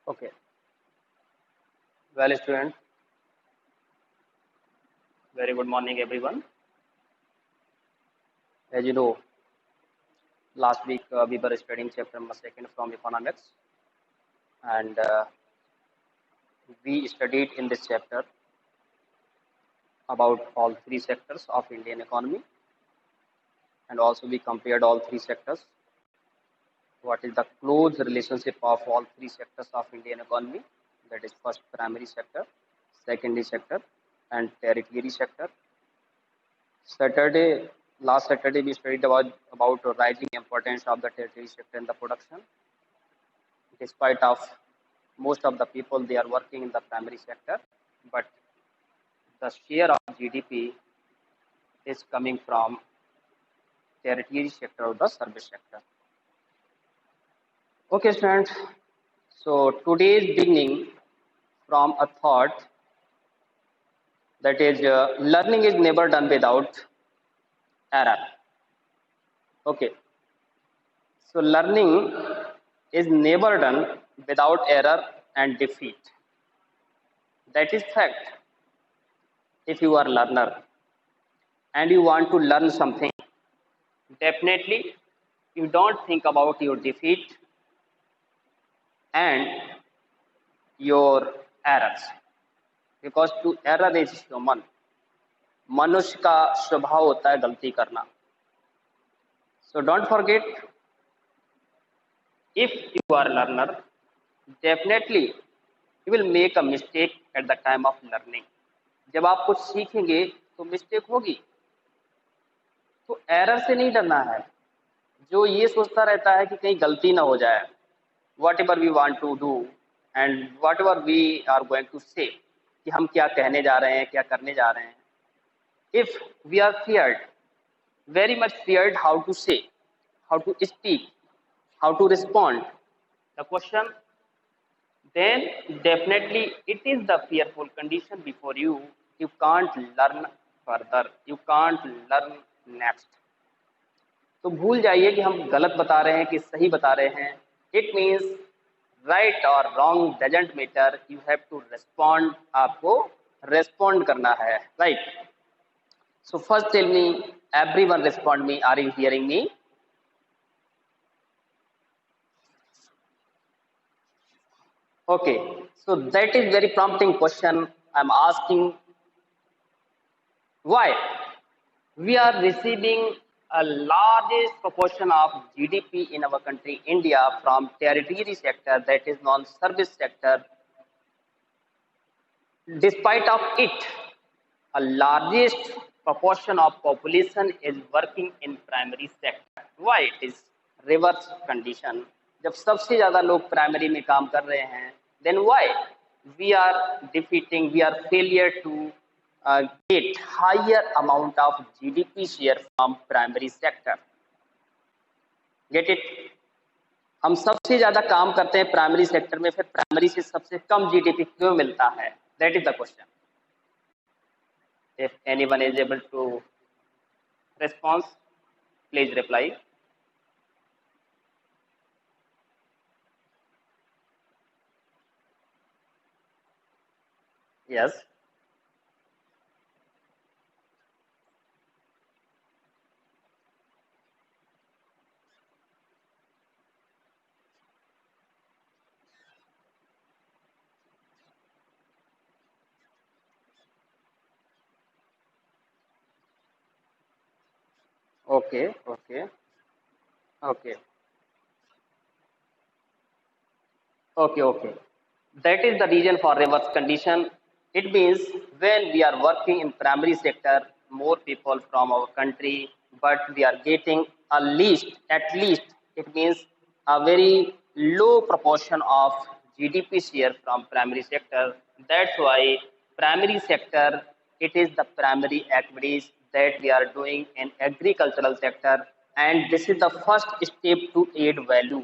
Okay. Well, student, very good morning, everyone. As you know, last week we were studying chapter number second from economics, and we studied in this chapter about all three sectors of Indian economy, and also we compared all three sectors. What is the close relationship of all three sectors of Indian economy? That is first primary sector, secondary sector, and tertiary sector. Saturday, last Saturday, we studied about the rising importance of the tertiary sector in the production. Despite of most of the people, they are working in the primary sector, but the share of GDP is coming from tertiary sector or the service sector. Okay, students. So today's beginning from a thought that is learning is never done without error. Okay. So learning is never done without error and defeat. That is fact. If you are a learner and you want to learn something, definitely you don't think about your defeat and your errors, because to error is human. मनुष्य का स्वभाव होता है गलती करना. So don't forget, if you are a learner, definitely you will make a mistake at the time of learning. जब आप कुछ सीखेंगे तो मिस्टेक होगी, तो एरर से नहीं डरना है. जो ये सोचता रहता है कि कहीं गलती ना हो जाए, whatever we want to do and whatever we are going to say, कि हम क्या कहने जा रहे हैं, क्या करने जा रहे हैं. If we are feared, very much feared how to say, how to speak, how to respond the question, then definitely it is the fearful condition before you. You can't learn further, you can't learn next. तो भूल जाइए कि हम गलत बता रहे हैं कि सही बता रहे हैं. इट मीन्स राइट और wrong doesn't matter, you have to respond. आपको रेस्पॉन्ड करना है, right. So first tell me, everyone respond me, are you hearing me? Okay, so that is very prompting question. I'm asking, why we are receiving a largest proportion of GDP in our country, India, from tertiary sector, that is non-service sector. Despite of it, a largest proportion of population is working in primary sector. Why it is reverse condition? जब सबसे ज्यादा लोग primary में काम कर रहे हैं, then why we are defeating, we are failure to get higher amount of GDP share from primary sector? Get it? हम सबसे ज्यादा काम करते हैं प्राइमरी सेक्टर में, फिर प्राइमरी से सबसे कम जीडीपी क्यों मिलता है? That is the question. If anyone is able to respond, please reply. Yes. Okay. Okay. Okay. Okay. Okay. That is the reason for reverse condition. It means when we are working in primary sector, more people from our country, but we are getting at least, it means a very low proportion of GDP share from primary sector. That's why primary sector, it is the primary activities that we are doing in agricultural sector, and this is the first step to add value.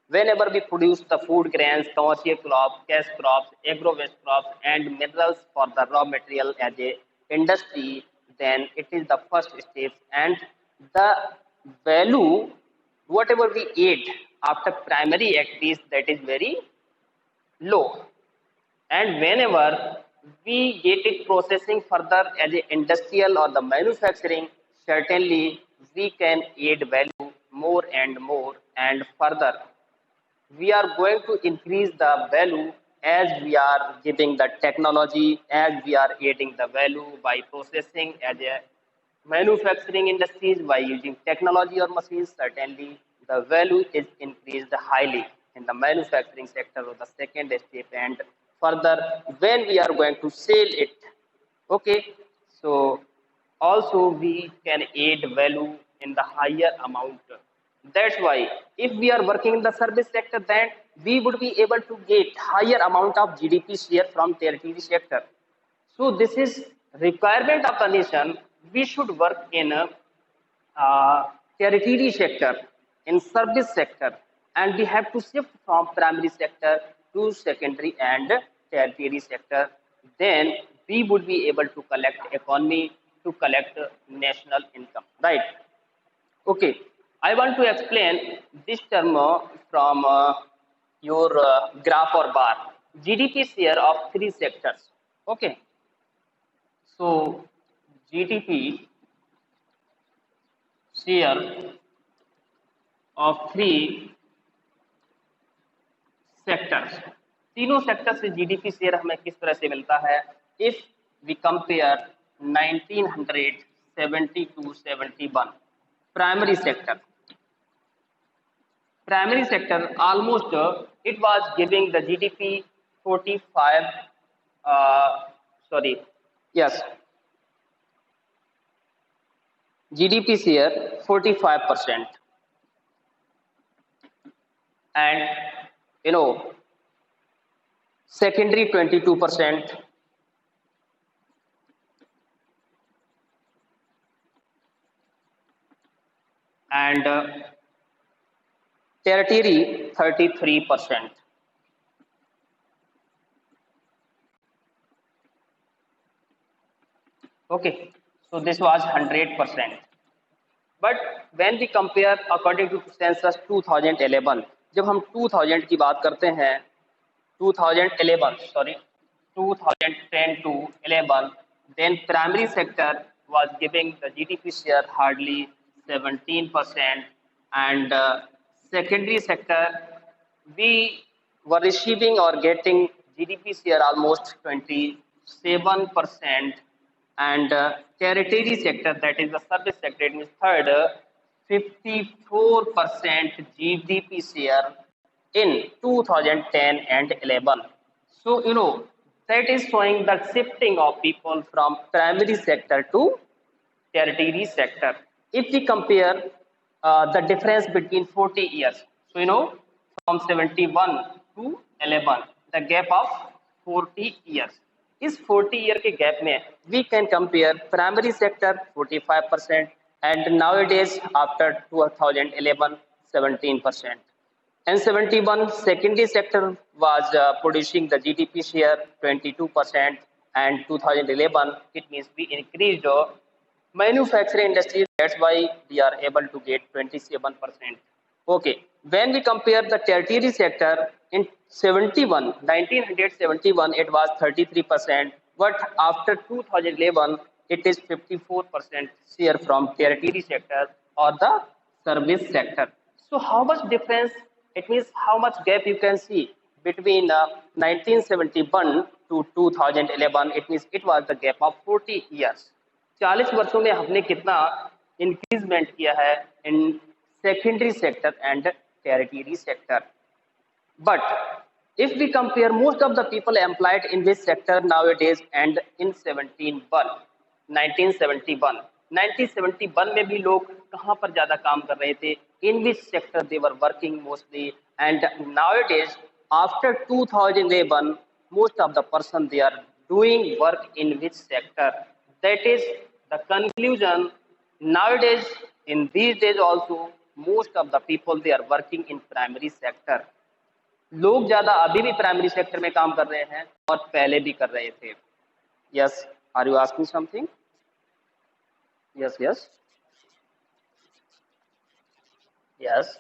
Whenever we produce the food grains, commercial crops, cash crops, agro-waste crops, and minerals for the raw material as a industry, then it is the first step, and the value, whatever we add after primary activities, that is very low, and whenever we get it processing further as a industrial or the manufacturing, certainly we can add value more and more, and further we are going to increase the value as we are giving the technology, as we are adding the value by processing as a manufacturing industries by using technology or machines. Certainly the value is increased highly in the manufacturing sector or the second step, and further when we are going to sell it. Okay, so also we can add value in the higher amount. That's why if we are working in the service sector, then we would be able to get higher amount of GDP share from tertiary sector. So this is requirement of the nation. We should work in a tertiary sector, in service sector, and we have to shift from primary sector to secondary and tertiary sector. Then we would be able to collect economy, to collect national income, right? Okay, I want to explain this term from your graph or bar. GDP share of three sectors. Okay, so GDP share of three sectors, तीनों sector से GDP share हमें किस तरह से मिलता है? If we compare 1970 to 71, primary sector, primary sector almost it was giving the GDP 45 sorry yes GDP share 45%, and you know secondary 22%, and tertiary 33%. Okay, so this was 100%. But when we compare according to census 2011, जब हम 2000 की बात करते हैं, 2011 sorry 2010 to 11, then primary sector was giving the GDP share hardly 17%, and secondary sector we were receiving or getting GDP share almost 27%, and tertiary sector, that is the service sector, it means third, 54% GDP share in 2010 and 11. So that is showing the shifting of people from primary sector to tertiary sector. If we compare the difference between 40 years, so from 71 to 11, the gap of 40 years. इस 40 year के gap में we can compare primary sector 45% and nowadays after 2011 17%, and 71 secondary sector was producing the GDP share 22%, and 2011 it means we increased manufacturing industry, that's why we are able to get 27%. Okay, when we compare the tertiary sector in 1971 it was 33%, but after 2011 it is 54% share from tertiary sector or the service sector. So how much difference, it means how much gap you can see between 1971 to 2011, it means it was the gap of 40 years. 40 वर्षों में हमने कितना increment किया है इन secondary sector and tertiary sector. But if we compare most of the people employed in this sector nowadays and in 1971 में भी लोग कहाँ पर ज्यादा काम कर रहे थे, in which sector they were working mostly, and nowadays after 2011 most of the person they are doing work in which sector. That is the conclusion. Nowadays in these days also most of the people they are working in primary sector. लोग ज्यादा अभी भी primary sector में काम कर रहे हैं और पहले भी कर रहे थे. Yes, are you asking something? Yes yes yes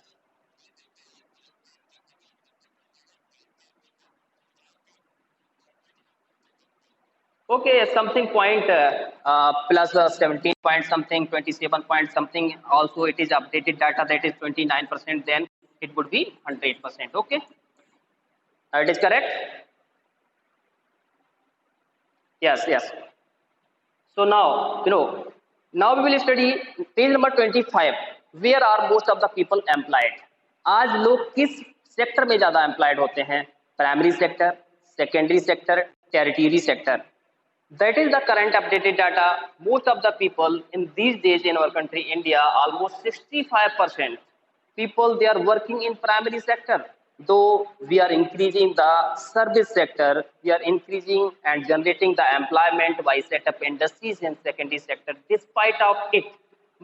Okay, something point plus 17 point something, 27 point something. Also, it is updated data that is 29%. Then it would be 100%. Okay, it is correct. Yes, yes. So now, now we will study page number 25. Where are most of the people employed? आज लोग किस sector में ज्यादा employed होते हैं? Primary sector, secondary sector, territory sector. That is the current updated data. Most of the people in these days in our country, India, almost 65% people they are working in primary sector. Though we are increasing the service sector, we are increasing and generating the employment by set up industries in secondary sector. Despite of it,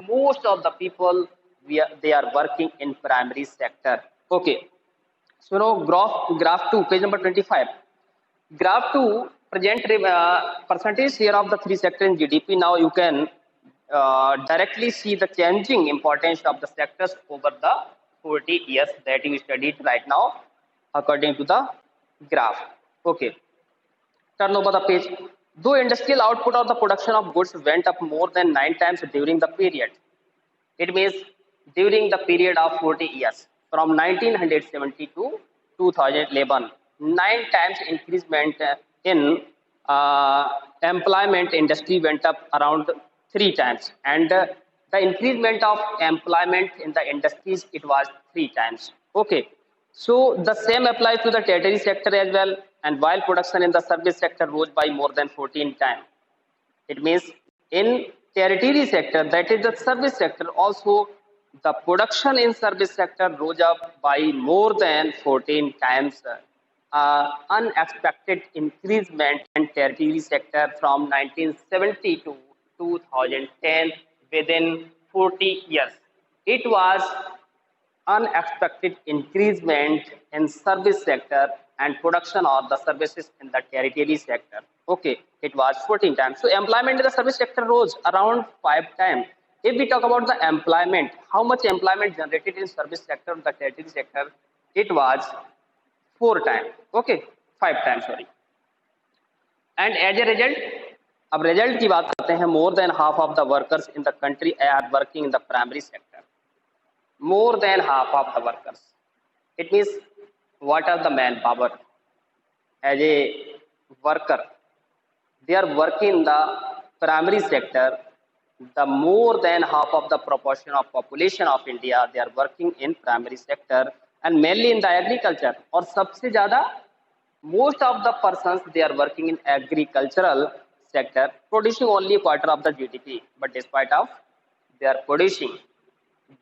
most of the people they are working in primary sector. Okay. So now graph 2, page number 25. Graph 2 present percentage share of the three sector in GDP. Now you can directly see the changing importance of the sectors over the 40 years that you studied right now according to the graph. Okay, turn over the page. Though industrial output of the production of goods went up more than 9 times during the period, it means during the period of 40 years, from 1970 to 2011, 9 times increasement in employment industry went up around 3 times, and the increasement of employment in the industries it was 3 times. Okay, so the same applies to the tertiary sector as well. And while production in the service sector rose by more than 14 times, it means in tertiary sector, that is the service sector, also the production in service sector rose up by more than 14 times. Unexpected increasement in tertiary sector from 1970 to 2010 within 40 years. It was unexpected increasement in service sector and production of the services in the tertiary sector. Okay, it was 14 times. So employment in the service sector rose around 5 times. If we talk about the employment, how much employment generated in service sector, the tertiary sector, it was 4 times. Okay, 5 times, sorry. And as a result, अब result की बात करते हैं, more than half of the workers in the country are working in the primary sector. More than half of the workers. It means what are the manpower as a worker? They are working in the primary sector. The more than half of the proportion of population of India, they are working in primary sector and mainly in the agriculture. और सबसे ज़्यादा most of the persons they are working in agricultural sector, producing only a quarter of the GDP. But despite of they are producing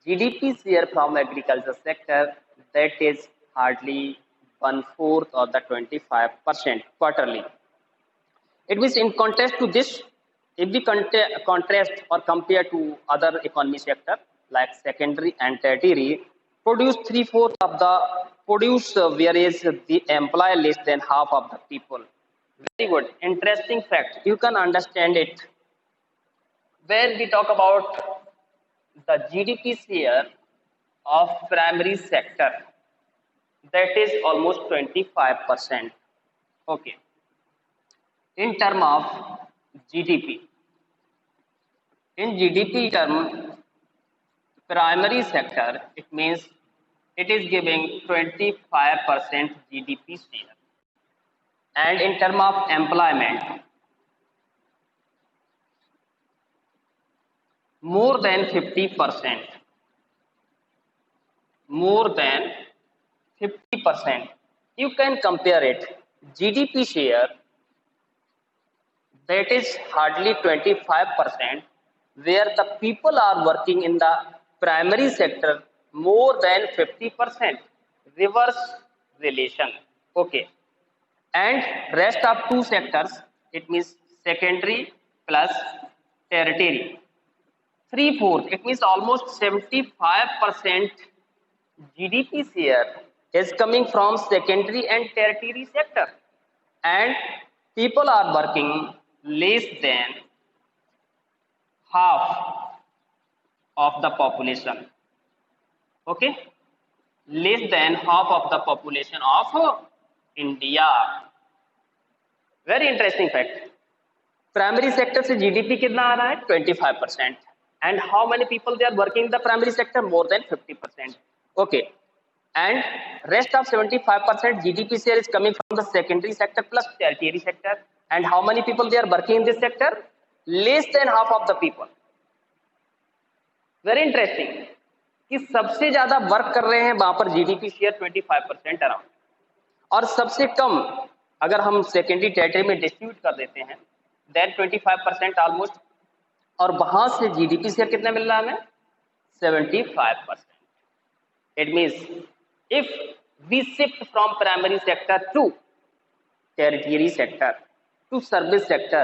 GDP share from agriculture sector, that is hardly 1/4 of the 25% quarterly. It means in contrast to this, if we contrast or compare to other economy sector like secondary and tertiary, produce 3/4 of the produce, whereas the employ less than half of the people. Very good, interesting fact. You can understand it. Where we talk about the GDP share of primary sector, that is almost 25%. Okay. In term of GDP, in GDP term, primary sector, it means it is giving 25% GDP share. And in term of employment, more than 50%. More than 50%. You can compare it. GDP share, that is hardly 25%, where the people are working in the primary sector more than 50%. Reverse relation. Okay. And rest of two sectors, it means secondary plus tertiary. 3/4, it means almost 75% GDP share is coming from secondary and tertiary sector, and people are working less than half of the population. Okay, less than half of the population of India. Very interesting fact. Primary sector से GDP कितना आ रहा है? 25%. And how many people they are working in the primary sector? More than 50%. Okay. And rest of 75% GDP share is coming from the secondary sector plus tertiary sector. And how many people they are working in this sector? Less than half of the people. Very interesting कि सबसे ज्यादा work कर रहे हैं वहां पर GDP share 25% around, और सबसे कम अगर हम सेकेंडरी टेरिटरी में डिस्ट्रीब्यूट कर देते हैं देन 25% ऑलमोस्ट, और वहां से जीडीपी शेयर कितना मिल रहा है हमें? 75%. It means if we shift from primary sector to tertiary sector to service sector,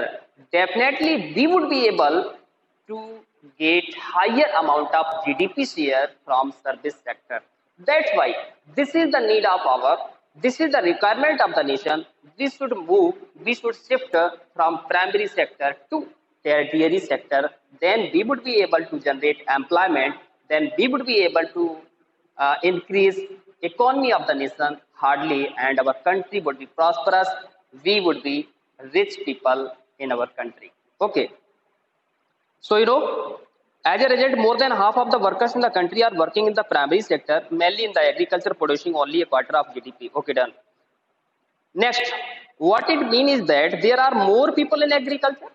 definitely we would be able to get higher amount of GDP share from service sector. That's why this is the need of this is the requirement of the nation. We should shift from primary sector to tertiary sector. Then we would be able to generate employment. Then we would be able to increase economy of the nation hardly, and our country would be prosperous. We would be rich people in our country. Okay, so as a result, more than half of the workers in the country are working in the primary sector, mainly in the agriculture, producing only a quarter of GDP. Okay, done. Next, what it means is that there are more people in agriculture.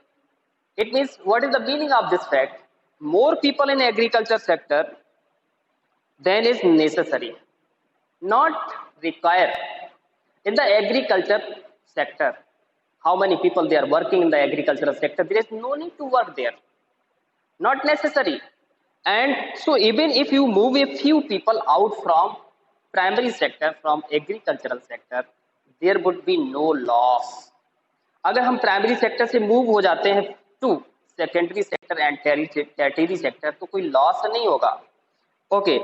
It means, what is the meaning of this fact? More people in agriculture sector than is necessary, not required. In the agriculture sector, how many people they are working in the agricultural sector? There is no need to work there, not necessary. And so even if you move a few people out from primary sector, from agricultural sector, there would be no loss. अगर हम primary sector से move हो जाते हैं to secondary sector and tertiary sector तो कोई loss नहीं होगा. Okay,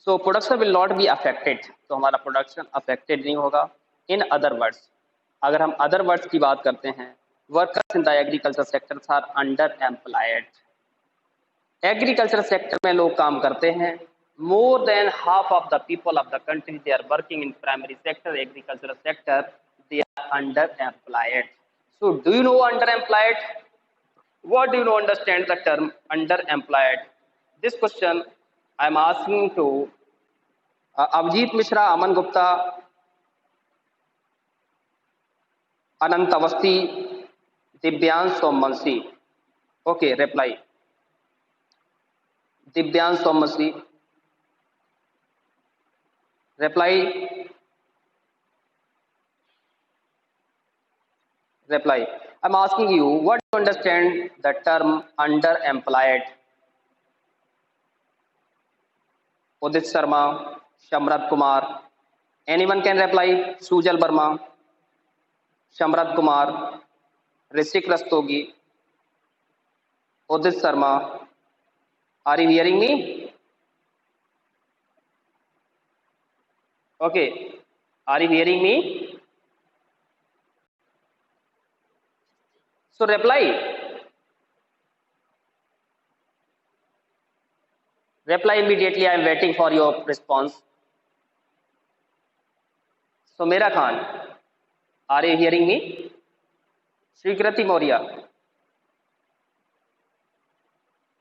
so production will not be affected, तो हमारा प्रोडक्शन अफेक्टेड नहीं होगा. इन अदर वर्ड्स, अगर हम अदर वर्ड्स की बात करते हैं, workers in the agriculture sector are underemployed. Agriculture sector में लोग काम करते हैं. More than half of the people of the country they are working in primary sector, agriculture sector, they are underemployed. So do you know underemployed? What do you know understand the term underemployed? This question I am asking to Avjit Mishra, Aman Gupta, Anant Avasti, Dibyan Somansi. Okay, reply. Dibyan Somansi. Reply. Reply. I'm asking you, what do you understand the term underemployed? Udit Sharma, Shamrat Kumar. Anyone can reply? Sujal Verma, Shamrat Kumar, Rishik Rastogi, Udit Sharma. Are you hearing me? Okay. Are you hearing me? So reply. Reply immediately. I am waiting for your response. Sumeera Khan, are you hearing me? Srikrati Maurya,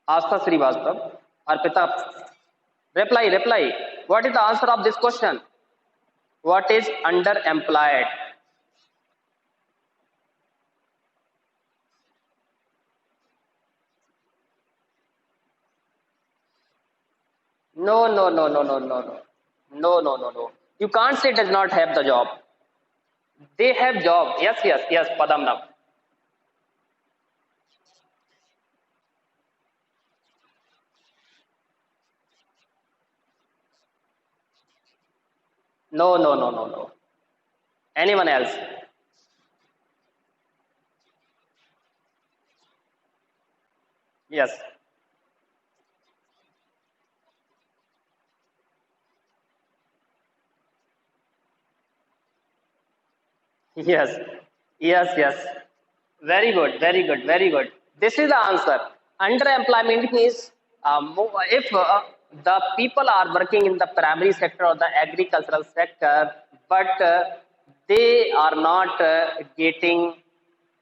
Astha Srivastav, Arpita. Reply. What is the answer of this question? What is underemployed? No. You can't say does not have the job. They have job. Yes, Padamna. No. Anyone else? Yes. Yes. Very good. This is the answer. Underemployment means if the people are working in the primary sector or the agricultural sector, but they are not getting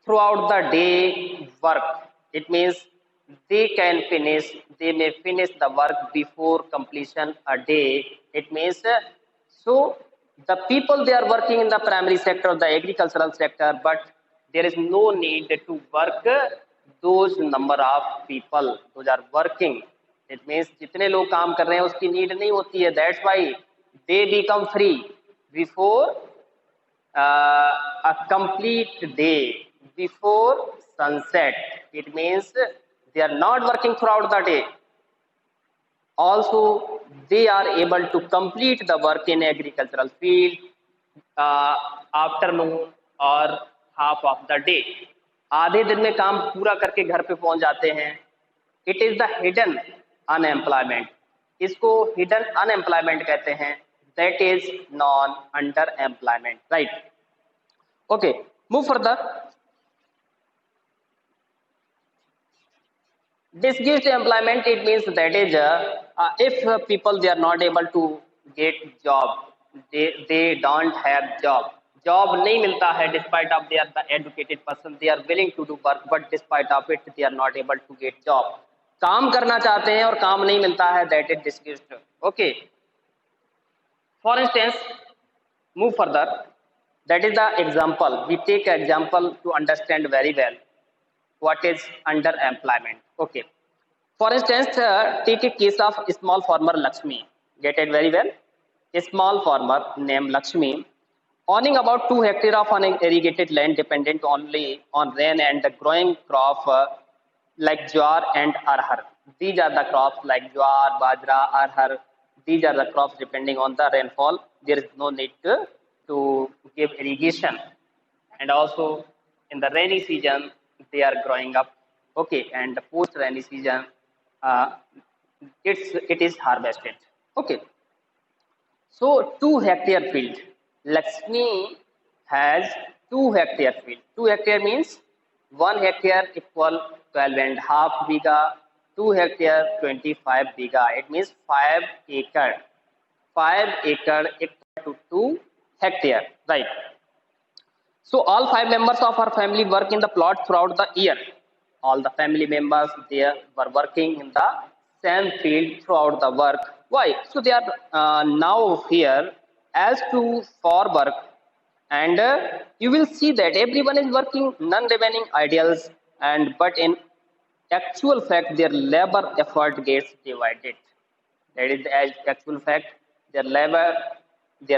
throughout the day work. It means they may finish the work before completion a day. It means so the people they are working in the primary sector, the agricultural sector, but there is no need to work those number of people those are working. It means जितने लोग काम कर रहे हैं उसकी need नहीं होती है. That's why they become free before a complete day, before sunset. It means they are not working throughout the day. Also, they are able to complete the work in agricultural field afternoon or half of the day. आधे दिन में काम पूरा करके घर पे पहुंच जाते हैं. It is the hidden unemployment. इसको हिडन अनएम्प्लॉयमेंट कहते हैं. That is non under employment. Right. Okay, move further. Disguised employment, it means that is if people they are not able to get job, they don't have job नहीं मिलता है. Despite of they are the educated person, they are willing to do work, but despite of it they are not able to get job. काम करना चाहते हैं और काम नहीं मिलता है. That is disguised. Okay, for instance, move further. That is the example. We take example to understand very well what is underemployment. Okay. For instance, take a case of a small farmer Lakshmi. Get it very well. A small farmer named Lakshmi, owning about 2 hectares of unirrigated land dependent only on rain and the growing crop like jowar and arhar. These are the crops like jowar, bajra, arhar. These are the crops depending on the rainfall. There is no need to give irrigation. And also in the rainy season, they are growing up. Okay, and the post rainy season, it is harvested. Okay, so 2 hectare field. Lakshmi has 2 hectare field. 2 hectare means 1 hectare equal 12.5 biga. 2 hectare 25 biga. It means 5 acre. 5 acre equal to 2 hectare. Right. So all 5 members of our family work in the plot throughout the year. All the family members they were working in the same field throughout the work. Why? So they are now here as to for work, and you will see that everyone is working, none remaining ideals, and but in actual fact their labor effort gets divided. That is the actual fact. Their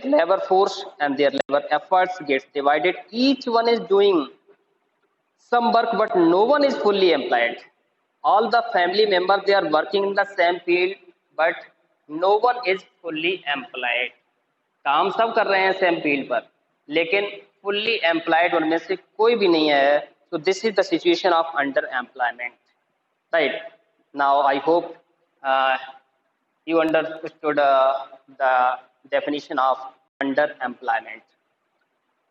labor force and their labor efforts gets divided. Each one is doing some work, but no one is fully employed. All the family members they are working in the same field, but no one is fully employed. काम सब कर रहे हैं same field पर, लेकिन fully employed उनमें से कोई भी नहीं है. So this is the situation of underemployment. Right. Now I hope you understood the definition of underemployment.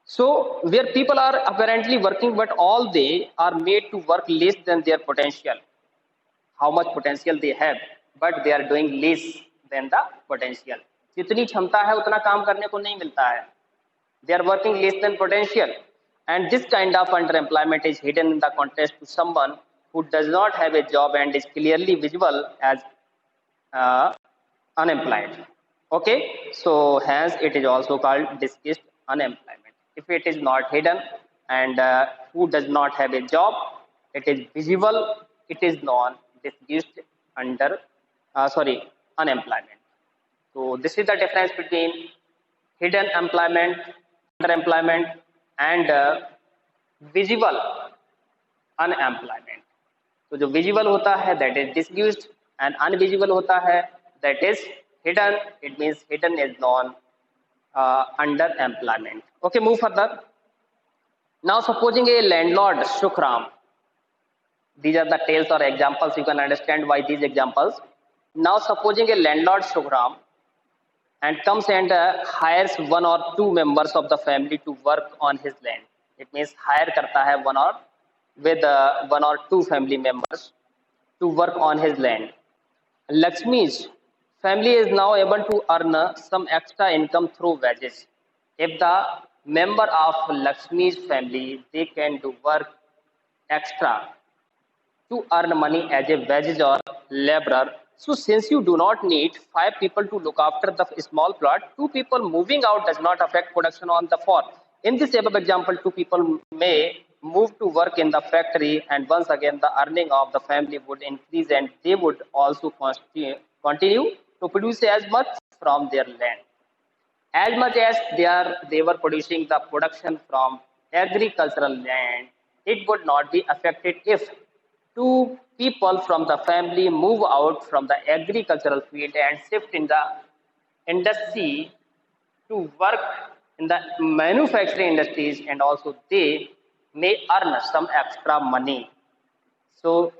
So where people are apparently working, but all they are made to work less than their potential. How much potential they have, but they are doing less than the potential. जितनी क्षमता है उतना काम करने को नहीं मिलता है. They are working less than potential, and this kind of underemployment is hidden in the context to someone who does not have a job and is clearly visible as unemployed. Okay, so hence it is also called disguised unemployment. If it is not hidden and who does not have a job, it is visible, it is non disguised unemployment. So this is the difference between hidden employment, underemployment, and visible unemployment. तो जो visible होता है that is disguised, and unvisible होता है that is hidden. It means hidden is non underemployment. Okay, move further. Now supposing a landlord Shukram. These are the tales or examples. You can understand why these examples. Now supposing a landlord Shukram and comes and hires 1 or 2 members of the family to work on his land. It means hire करता है 1 or 2 family members to work on his land. Lakshmi's family is now able to earn some extra income through wages. If the member of Lakshmi's family they can do work extra to earn money as a wages or laborer. So since you do not need 5 people to look after the small plot, 2 people moving out does not affect production on the farm. In this above example, 2 people may move to work in the factory, and once again the earning of the family would increase, and they would also continue to produce as much from their land as much as they were producing the production from agricultural land. It would not be affected if 2 people from the family move out from the agricultural field and shift in the industry to work in the manufacturing industries, and also they may earn some extra money. So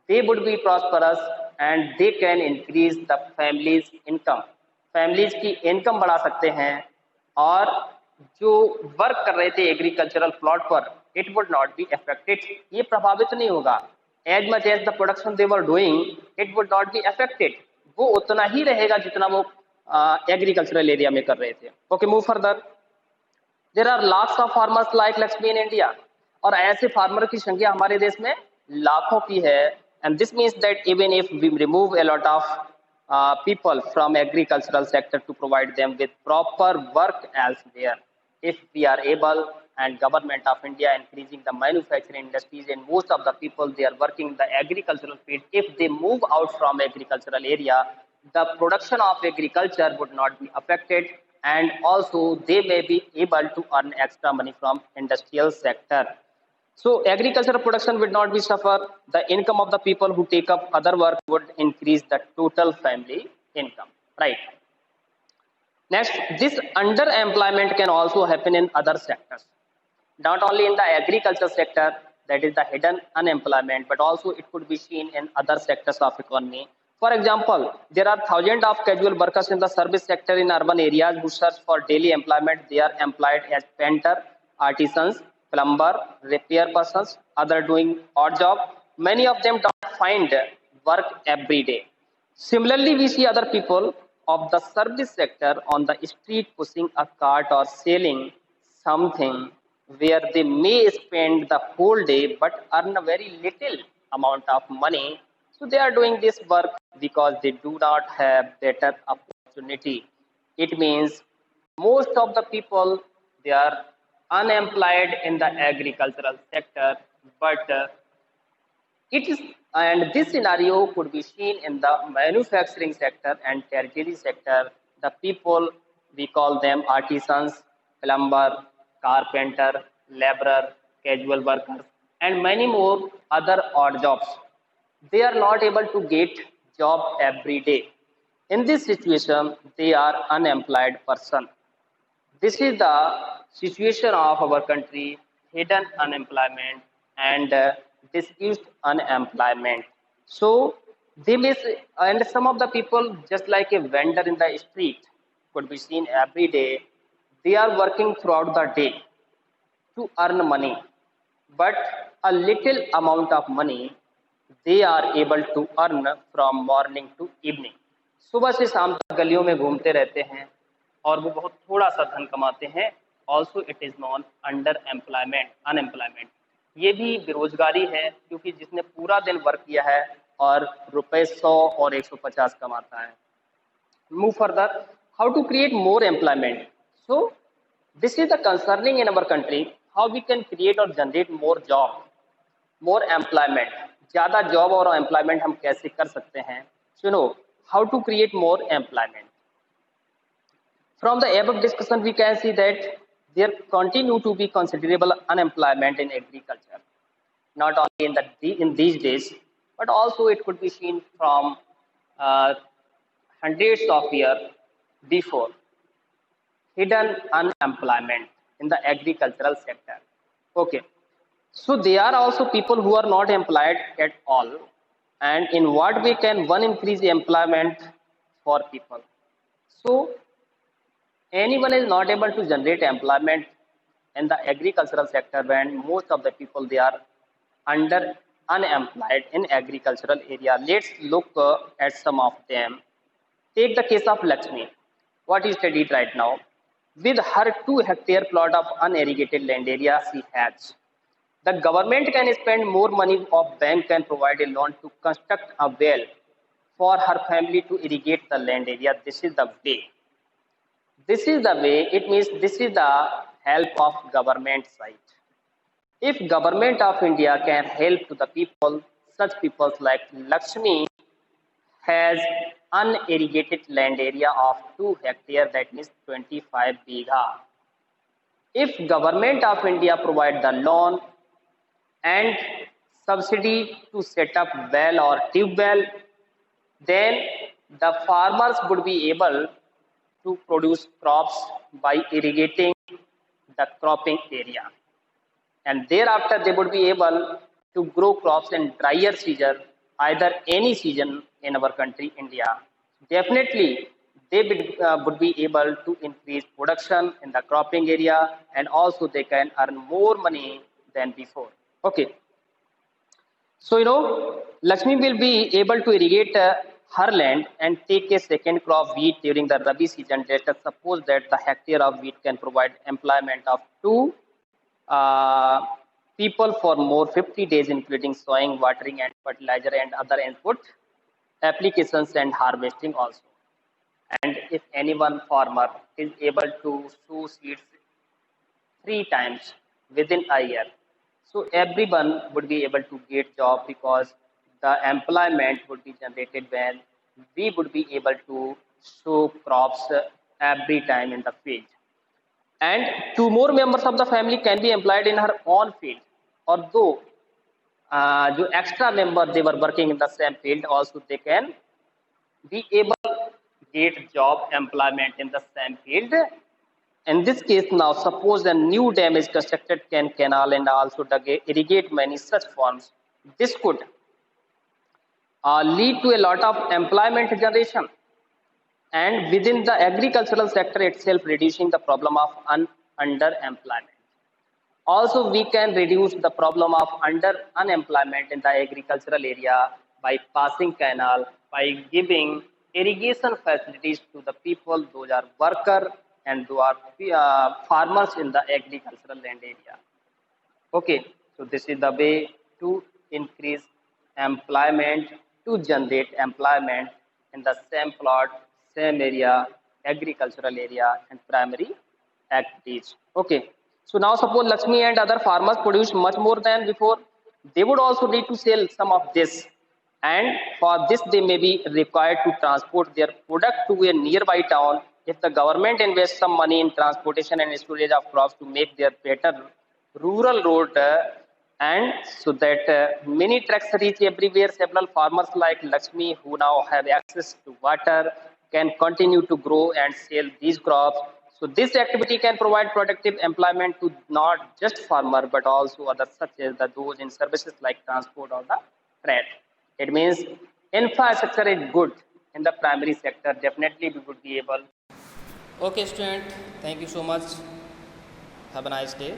they would be prosperous and they can increase the family's income. Families की income बढ़ा सकते हैं, और जो work कर रहे थे agricultural plot पर, it would not be affected, ये प्रभावित नहीं होगा. As much as the production they were doing, it would not be affected. वो उतना ही रहेगा जितना वो एग्रीकल्चरल एरिया में कर रहे थे. Okay, move further. There are lakhs of farmers like Lakshmi in India. और ऐसे फार्मर की संख्या हमारे देश में लाखों की है. And this means that even if we remove a lot of people from agricultural sector to provide them with proper work elsewhere, if we are able, and government of India increasing the manufacturing industries, and most of the people they are working in the agricultural field, if they move out from agricultural area, the production of agriculture would not be affected, and also they may be able to earn extra money from industrial sector. So agricultural production would not be suffer. The income of the people who take up other work would increase the total family income. Right. Next, this underemployment can also happen in other sectors. Not only in the agriculture sector, that is the hidden unemployment, but also it could be seen in other sectors of economy. For example, there are thousands of casual workers in the service sector in urban areas who search for daily employment. They are employed as painter, artisans, plumber, repair persons, other doing odd job. Many of them don't find work every day. Similarly, we see other people of the service sector on the street pushing a cart or selling something, where they may spend the whole day but earn a very little amount of money. So they are doing this work because they do not have better opportunity. It means most of the people they are unemployed in the agricultural sector, but it is, and this scenario could be seen in the manufacturing sector and tertiary sector. The people, we call them artisans, plumber, carpenter, laborer, casual workers, and many more other odd jobs. They are not able to get job every day. In this situation, they are unemployed person. This is the situation of our country: hidden unemployment and disused unemployment. So they miss, and some of the people, just like a vendor in the street, could be seen every day. They are working throughout the day to earn money, but a little amount of money they are able to earn from morning to evening. सुबह से शाम तक गलियों में घूमते रहते हैं और वो बहुत थोड़ा सा धन कमाते हैं. Also it is non under employment, unemployment. ये भी बेरोजगारी है, क्योंकि जिसने पूरा दिन वर्क किया है और रुपए 100 और 150 कमाता है. Move further. How to create more employment? So this is the concerning in our country. How we can create or generate more job, more employment. ज़्यादा जॉब और एम्प्लॉयमेंट हम कैसे कर सकते हैं? सुनो, how to create more employment. From the above discussion, we can see that there continue to be considerable unemployment in agriculture, not only in these days, but also it could be seen from hundreds of years before. Hidden unemployment in the agricultural sector. Okay, so there are also people who are not employed at all. And in what way can one increase employment for people? So anyone is not able to generate employment in the agricultural sector when most of the people they are unemployed in agricultural area. Let's look at some of them. Take the case of Lakshmi, what is studied right now. With her 2-hectare plot of unirrigated land area she has, The government can spend more money of bank can provide a loan to construct a well for her family to irrigate the land area. This is the way. This is the way. It means this is the help of government side. If government of India can help to the people, such people like Lakshmi has unirrigated land area of 2 hectares, that means 25 bigha. If government of India provide the loan and subsidy to set up well or tube well, then the farmers would be able to produce crops by irrigating the cropping area, and thereafter they would be able to grow crops in drier season, either any season in our country India. Definitely they would be able to increase production in the cropping area, and also they can earn more money than before. Okay, so Lakshmi will be able to irrigate her land and take a second crop wheat during the Rabi season. Let us suppose that the hectare of wheat can provide employment of 2 people for more 50 days, including sowing, watering, and fertilizer and other input applications and harvesting also. And if any one farmer is able to sow seeds 3 times within a year, so everyone would be able to get job, because the employment would be generated when we would be able to sow crops every time in the field. And 2 more members of the family can be employed in her own field, although जो extra member they were working in the same field, also they can be able get job employment in the same field. In this case, now suppose a new dam is constructed, canal and also irrigate many such farms. This could lead to a lot of employment generation, and within the agricultural sector itself, reducing the problem of underemployment. Also, we can reduce the problem of unemployment in the agricultural area by passing canal, by giving irrigation facilities to the people, those are workers and those are farmers in the agricultural land area. Okay, so this is the way to increase employment, to generate employment in the same plot, same area, agricultural area, and primary activities. Okay, so now suppose Lakshmi and other farmers produce much more than before. They would also need to sell some of this, and for this they may be required to transport their product to a nearby town. If the government invests some money in transportation and storage of crops to make their better rural road, and so that many trucks reach everywhere, several farmers like Lakshmi who now have access to water can continue to grow and sell these crops. So this activity can provide productive employment to not just farmer but also others, such as those in services like transport or the trade. It means infrastructure is good in the primary sector. Definitely we would be able. Okay, student. Thank you so much. Have a nice day.